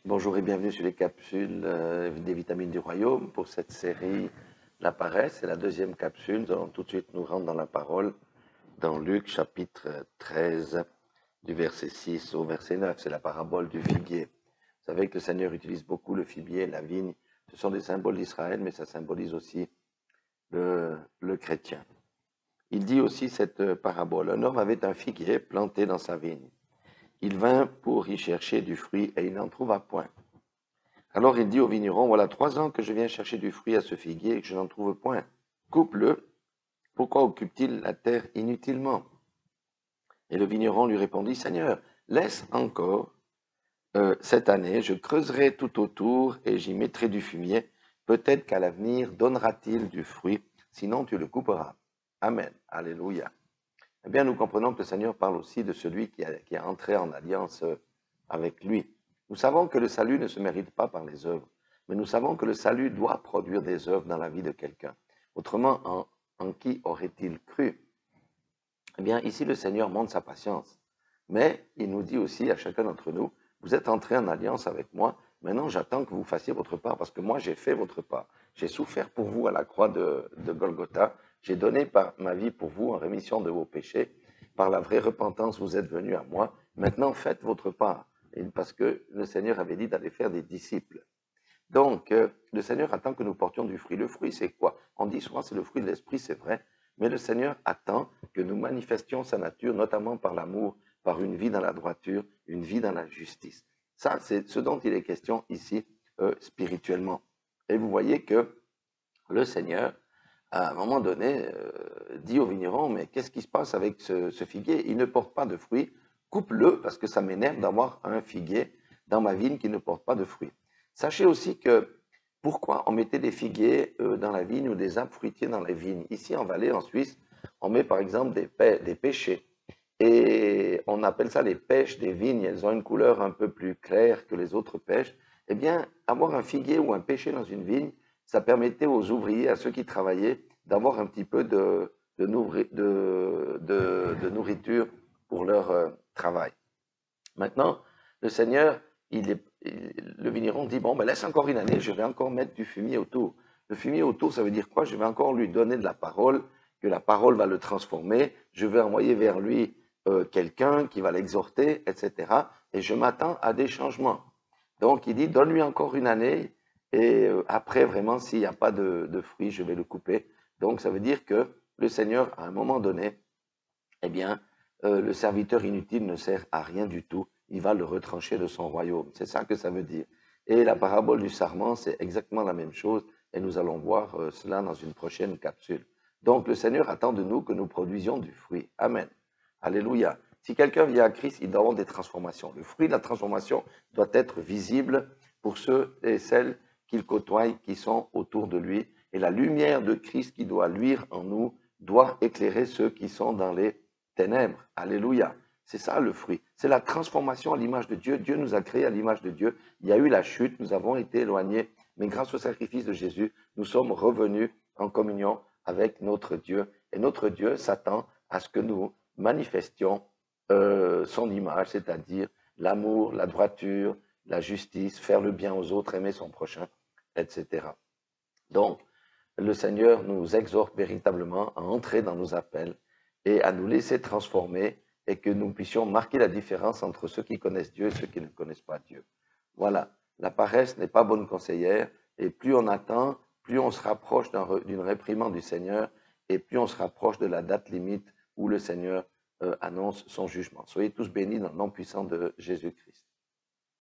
Bonjour et bienvenue sur les capsules des vitamines du royaume pour cette série La paresse. C'est la deuxième capsule. Nous allons tout de suite nous rendre dans la parole dans Luc chapitre 13 du verset 6 au verset 9. C'est la parabole du figuier. Vous savez que le Seigneur utilise beaucoup le figuier, la vigne. Ce sont des symboles d'Israël, mais ça symbolise aussi le chrétien. Il dit aussi cette parabole. Un homme avait un figuier planté dans sa vigne. Il vint pour y chercher du fruit et il n'en trouva point. Alors il dit au vigneron, voilà 3 ans que je viens chercher du fruit à ce figuier et que je n'en trouve point. Coupe-le, pourquoi occupe-t-il la terre inutilement? Et le vigneron lui répondit, Seigneur, laisse encore cette année, je creuserai tout autour et j'y mettrai du fumier. Peut-être qu'à l'avenir donnera-t-il du fruit, sinon tu le couperas. Amen. Alléluia. Eh bien, nous comprenons que le Seigneur parle aussi de celui qui a entré en alliance avec lui. Nous savons que le salut ne se mérite pas par les œuvres, mais nous savons que le salut doit produire des œuvres dans la vie de quelqu'un. Autrement, en qui aurait-il cru? Eh bien, ici, le Seigneur montre sa patience, mais il nous dit aussi à chacun d'entre nous, vous êtes entré en alliance avec moi, maintenant j'attends que vous fassiez votre part, parce que moi j'ai fait votre part. J'ai souffert pour vous à la croix de Golgotha, j'ai donné ma vie pour vous en rémission de vos péchés. Par la vraie repentance, vous êtes venus à moi. Maintenant, faites votre part. Et parce que le Seigneur avait dit d'aller faire des disciples. Donc, le Seigneur attend que nous portions du fruit. Le fruit, c'est quoi? On dit souvent c'est le fruit de l'esprit, c'est vrai. Mais le Seigneur attend que nous manifestions sa nature, notamment par l'amour, par une vie dans la droiture, une vie dans la justice. Ça, c'est ce dont il est question ici, spirituellement. Et vous voyez que le Seigneur, à un moment donné, dit au vigneron, mais qu'est-ce qui se passe avec ce figuier? Il ne porte pas de fruits. Coupe-le, parce que ça m'énerve d'avoir un figuier dans ma vigne qui ne porte pas de fruits. Sachez aussi que pourquoi on mettait des figuiers dans la vigne ou des arbres fruitiers dans les vignes? Ici, en Valais, en Suisse, on met par exemple des pêchers. Et on appelle ça les pêches des vignes. Elles ont une couleur un peu plus claire que les autres pêches. Eh bien, avoir un figuier ou un pêcher dans une vigne, ça permettait aux ouvriers, à ceux qui travaillaient, d'avoir un petit peu de nourriture pour leur travail. Maintenant, le Seigneur, le vigneron dit, bon, ben laisse encore une année, je vais encore mettre du fumier autour. Le fumier autour, ça veut dire quoi? Je vais encore lui donner de la parole, que la parole va le transformer, je vais envoyer vers lui quelqu'un qui va l'exhorter, etc. Et je m'attends à des changements. Donc, il dit, donne-lui encore une année, et après, vraiment, s'il n'y a pas de fruits, je vais le couper. Donc, ça veut dire que le Seigneur, à un moment donné, eh bien, le serviteur inutile ne sert à rien du tout. Il va le retrancher de son royaume. C'est ça que ça veut dire. Et la parabole du sarment, c'est exactement la même chose. Et nous allons voir cela dans une prochaine capsule. Donc, le Seigneur attend de nous que nous produisions du fruit. Amen. Alléluia. Si quelqu'un vient à Christ, il doit avoir des transformations. Le fruit de la transformation doit être visible pour ceux et celles qu'il côtoie, qui sont autour de lui. Et la lumière de Christ qui doit luire en nous doit éclairer ceux qui sont dans les ténèbres. Alléluia. C'est ça le fruit. C'est la transformation à l'image de Dieu. Dieu nous a créés à l'image de Dieu. Il y a eu la chute, nous avons été éloignés, mais grâce au sacrifice de Jésus, nous sommes revenus en communion avec notre Dieu. Et notre Dieu s'attend à ce que nous manifestions son image, c'est-à-dire l'amour, la droiture, la justice, faire le bien aux autres, aimer son prochain, etc. Donc, le Seigneur nous exhorte véritablement à entrer dans nos appels et à nous laisser transformer et que nous puissions marquer la différence entre ceux qui connaissent Dieu et ceux qui ne connaissent pas Dieu. Voilà, la paresse n'est pas bonne conseillère et plus on attend, plus on se rapproche d'une réprimande du Seigneur et plus on se rapproche de la date limite où le Seigneur annonce son jugement. Soyez tous bénis dans le nom puissant de Jésus-Christ.